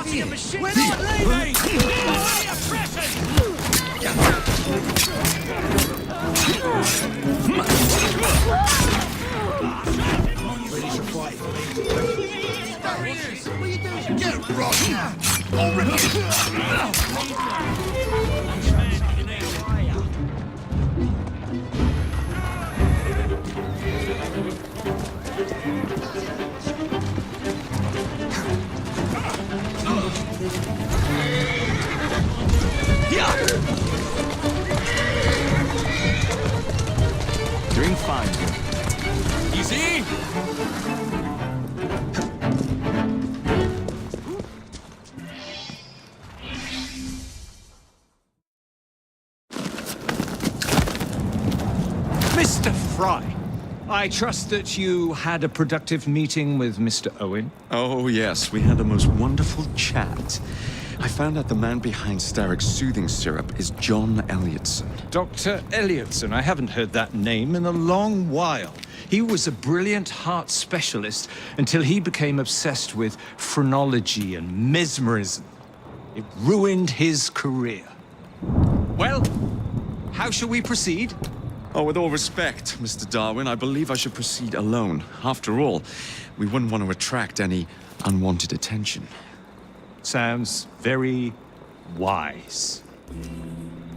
Empty a machine! We're not leaving! Only a pressing! Ready to fight? What are you doing? Get rocked! Already! Doing fine. Easy! Mr. Fry, I trust that you had a productive meeting with Mr. Owen. Oh, yes, we had a most wonderful chat. I found out the man behind Starrick's soothing syrup is John Elliotson. Dr. Elliotson, I haven't heard that name in a long while. He was a brilliant heart specialist until he became obsessed with phrenology and mesmerism. It ruined his career. Well, how shall we proceed? Oh, with all respect, Mr. Darwin, I believe I should proceed alone. After all, we wouldn't want to attract any unwanted attention. Sounds very wise.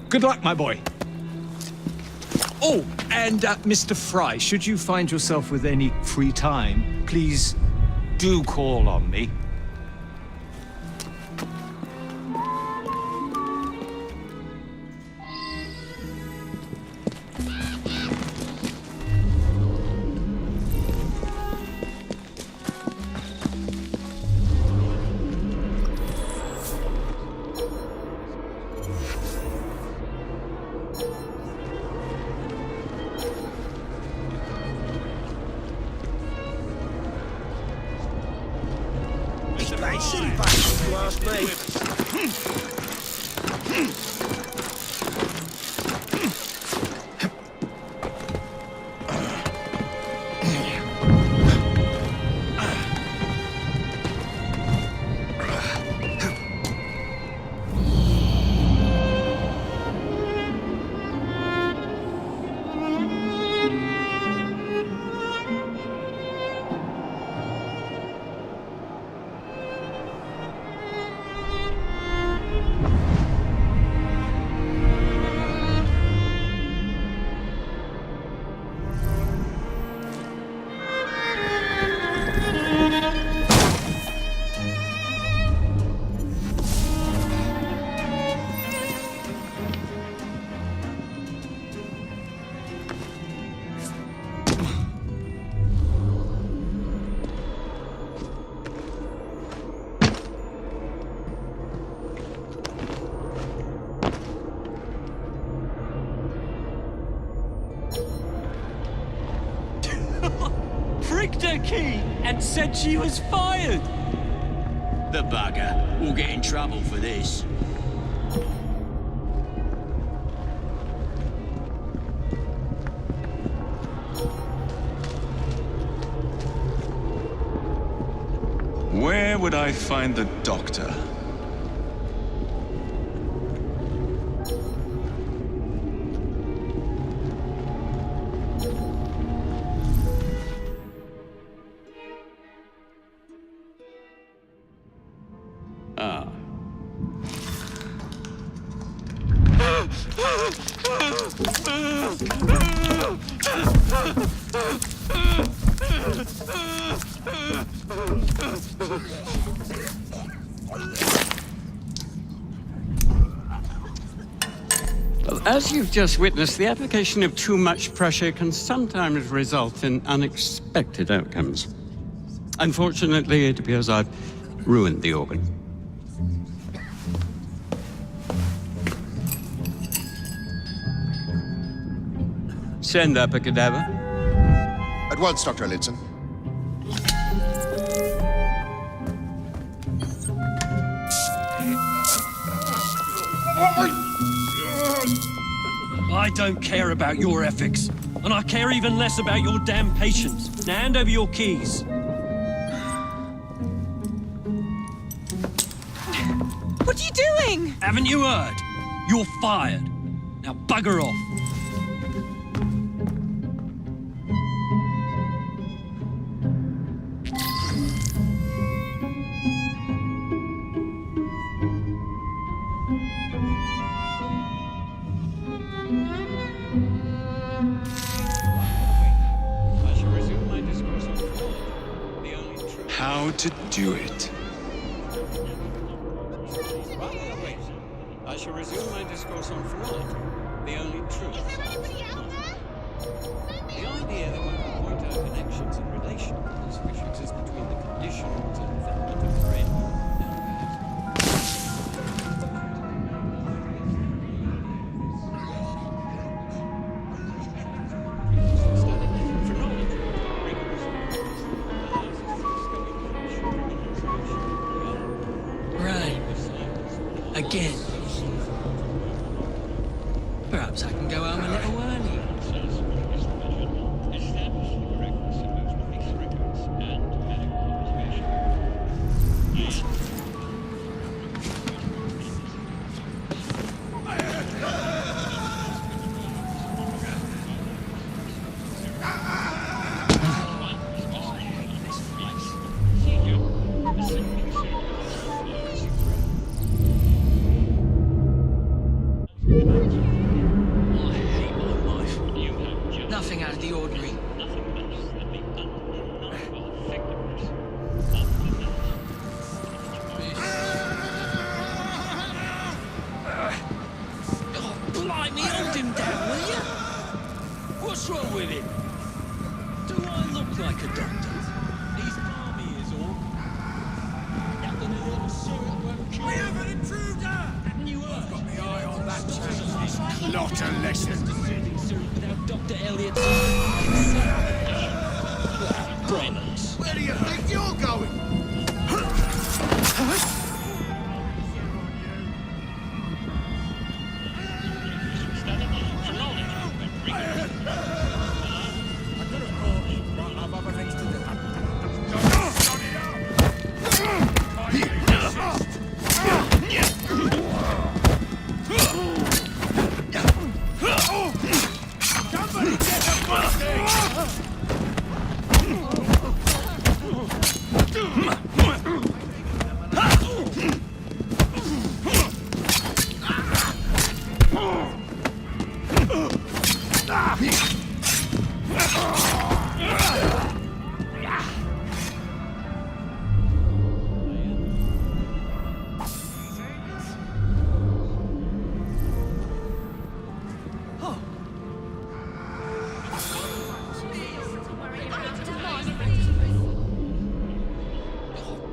Good luck, my boy. Oh, and Mr. Fry, should you find yourself with any free time, please do call on me. Pricked her key and said she was fired! The bugger. We'll get in trouble for this. Where would I find the doctor? Ah. Well, as you've just witnessed, the application of too much pressure can sometimes result in unexpected outcomes. Unfortunately, it appears I've ruined the organ. Send up a cadaver. At once, Dr. Elliotson. I don't care about your ethics, and I care even less about your damn patience. Now hand over your keys. What are you doing? Haven't you heard? You're fired. Now bugger off. I shall resume my discourse on fraud, the only true... How to do it. Rather, wait. I shall resume my discourse on fraud, the only truth. Is there anybody out there? The idea that one can point out connections and relations which exist between the conditions and development of the brain. Right. Again. Perhaps I can go home a little early. Nothing out of the ordinary. Oh, blimey, hold him down, will you? What's wrong with him? Do I look like a doctor? He's balmy is all. Nothing a little syrup won't cure. We have an intruder! Haven't you heard? I've got my eye on that chap. Not a lesson. Without Dr. Elliot's... Brainless. Where do you think you're going?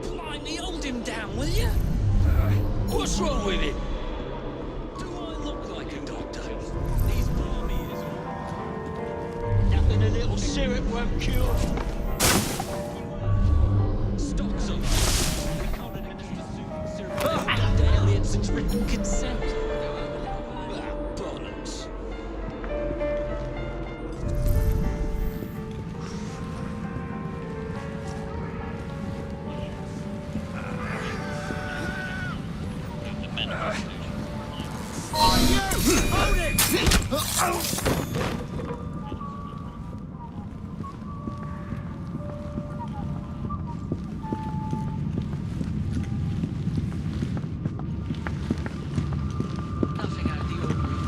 Blimey, hold him down, will you? What's wrong with him? Do I look like a doctor? He's balmy is all. Nothing a little syrup won't cure. Stocks are low. We can't administer soothing syrup without Dr. Elliot's written consent. Bollocks. Nothing out of the ordinary.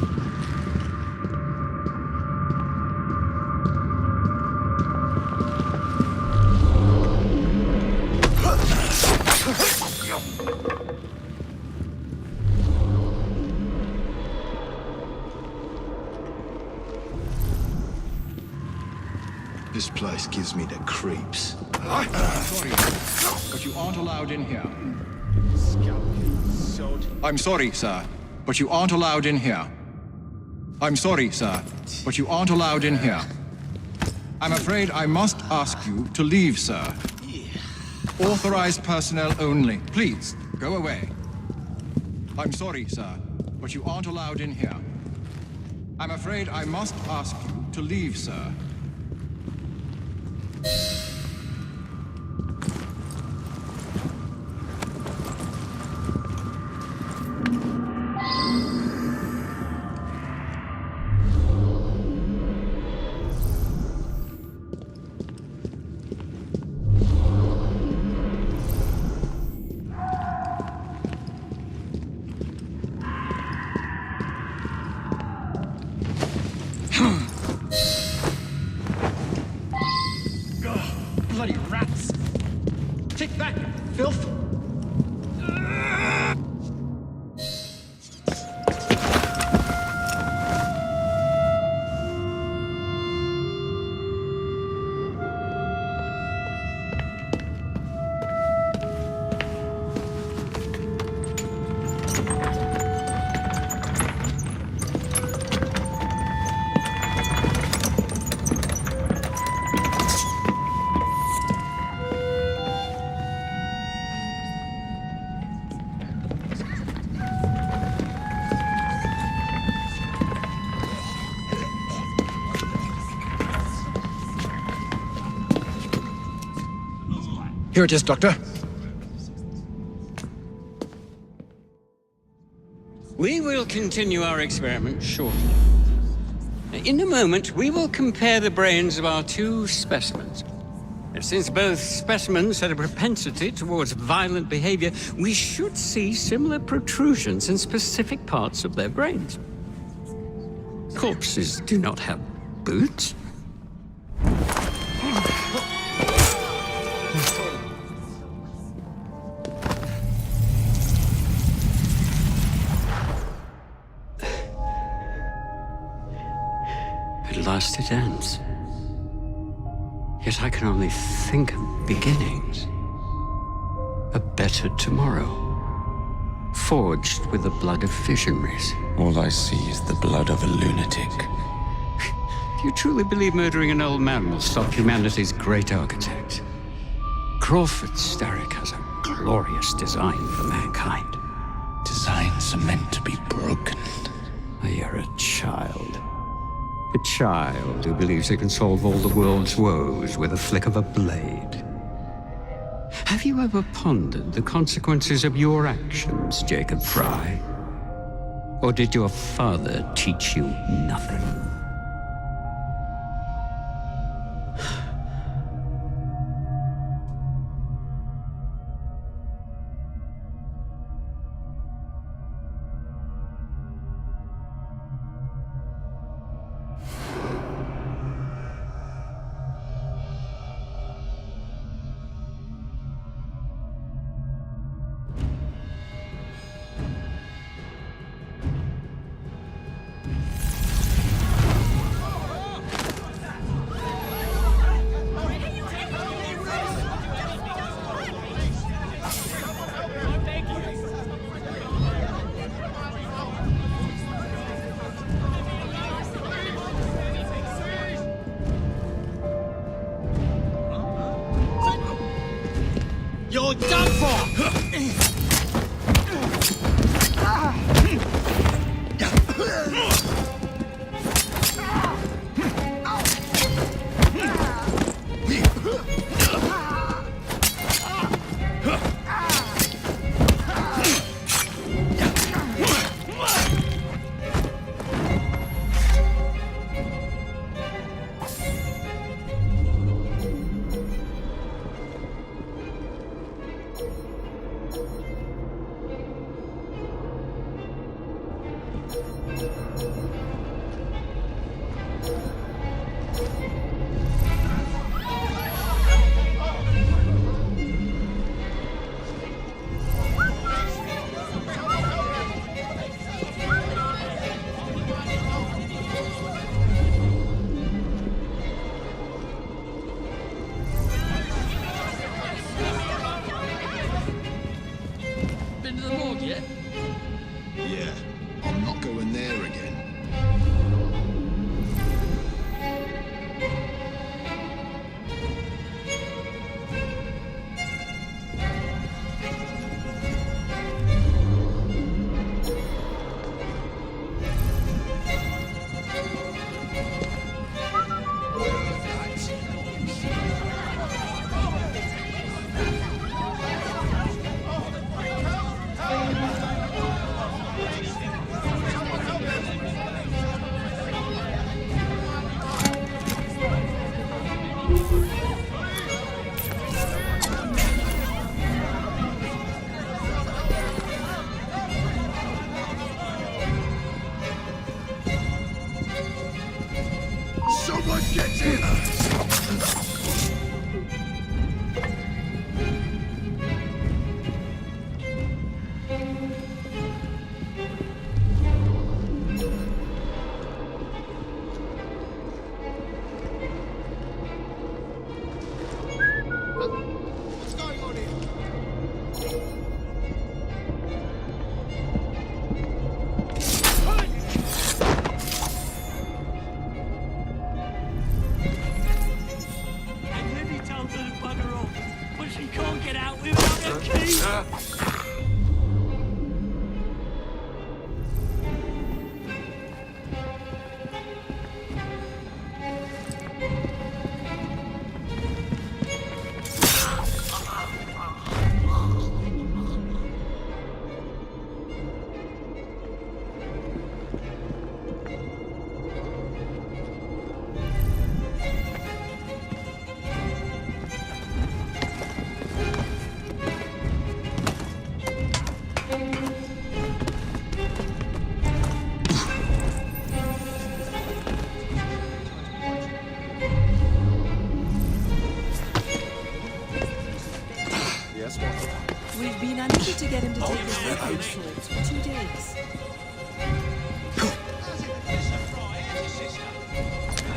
This place gives me the creeps. Sorry, but you aren't allowed in here. I'm sorry, sir, but you aren't allowed in here. I'm sorry, sir, but you aren't allowed in here. I'm afraid I must ask you to leave, sir. Authorized personnel only. Please, go away. I'm sorry, sir, but you aren't allowed in here. I'm afraid I must ask you to leave, sir. Here it is, Doctor. We will continue our experiment shortly. In a moment, we will compare the brains of our two specimens. Since both specimens had a propensity towards violent behavior, we should see similar protrusions in specific parts of their brains. Corpses do not have boots. At last it ends. Yet I can only think of beginnings. A better tomorrow, forged with the blood of visionaries. All I see is the blood of a lunatic. Do you truly believe murdering an old man will stop humanity's great architect? Crawford Starrick has a glorious design for mankind. Designs are meant to be broken. You're a child. A child who believes it can solve all the world's woes with a flick of a blade. Have you ever pondered the consequences of your actions, Jacob Fry? Or did your father teach you nothing? You're done for! Been to the morgue yet? Yeah, I'm not going there again. to get him to take his revenge swords for 2 days.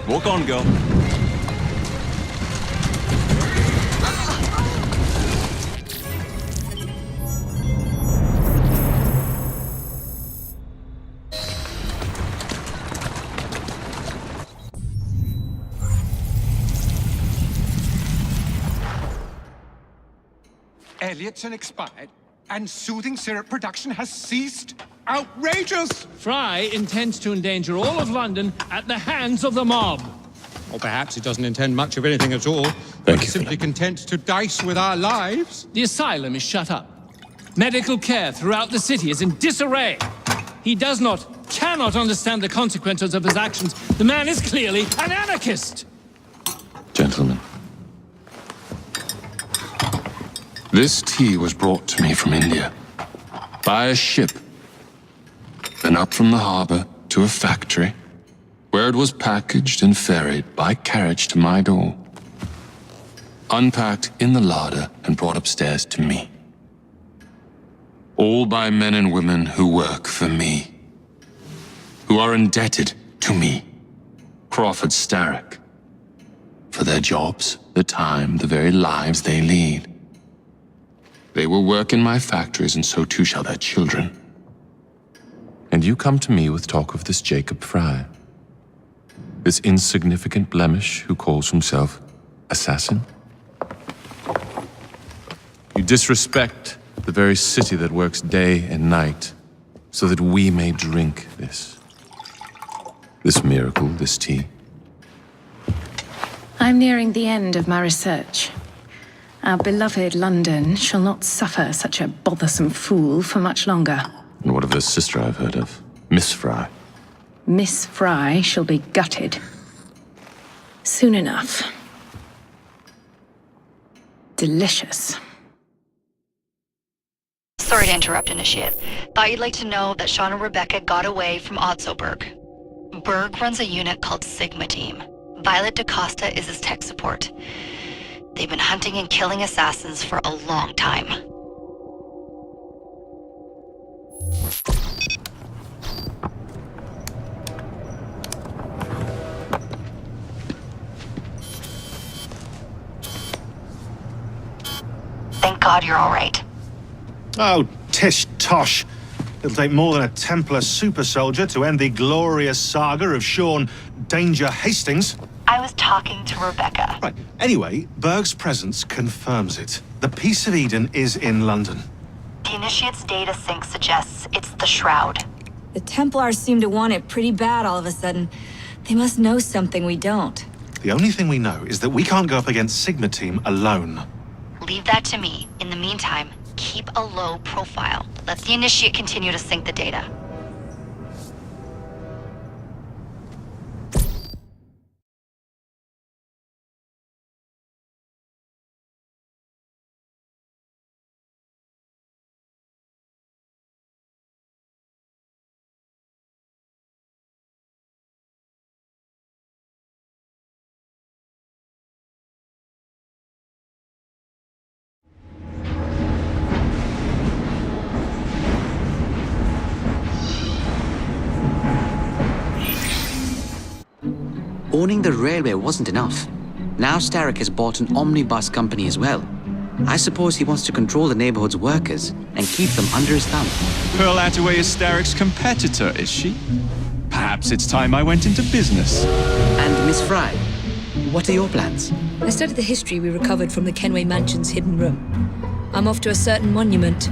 Walk on, girl. Elliotson expired, and soothing syrup production has ceased? Outrageous! Fry intends to endanger all of London at the hands of the mob. Or perhaps he doesn't intend much of anything at all. Thank you, Simply content to dice with our lives. The asylum is shut up. Medical care throughout the city is in disarray. He cannot understand the consequences of his actions. The man is clearly an anarchist. Gentlemen. This tea was brought to me from India. By a ship. Then up from the harbor to a factory, where it was packaged and ferried by carriage to my door. Unpacked in the larder and brought upstairs to me. All by men and women who work for me. Who are indebted to me, Crawford Starrick. For their jobs, the time, the very lives they lead. They will work in my factories, and so too shall their children. And you come to me with talk of this Jacob Fry. This insignificant blemish who calls himself assassin? You disrespect the very city that works day and night so that we may drink this miracle, this tea. I'm nearing the end of my research. Our beloved London shall not suffer such a bothersome fool for much longer. And what of her sister I've heard of? Miss Fry. Miss Fry shall be gutted. Soon enough. Delicious. Sorry to interrupt, Initiate. Thought you'd like to know that Sean and Rebecca got away from Otzoberg. Berg runs a unit called Sigma Team. Violet DaCosta is his tech support. They've been hunting and killing assassins for a long time. Thank God you're all right. Oh, tish tosh. It'll take more than a Templar super soldier to end the glorious saga of Sean Danger Hastings. I was talking to Rebecca. Right. Anyway, Berg's presence confirms it. The Peace of Eden is in London. The Initiate's data sync suggests it's the Shroud. The Templars seem to want it pretty bad all of a sudden. They must know something we don't. The only thing we know is that we can't go up against Sigma Team alone. Leave that to me. In the meantime, keep a low profile. Let the Initiate continue to sync the data. Owning the railway wasn't enough. Now Starrick has bought an omnibus company as well. I suppose he wants to control the neighborhood's workers and keep them under his thumb. Pearl Attaway is Starrick's competitor, is she? Perhaps it's time I went into business. And Miss Fry, what are your plans? I studied the history we recovered from the Kenway Mansion's hidden room. I'm off to a certain monument.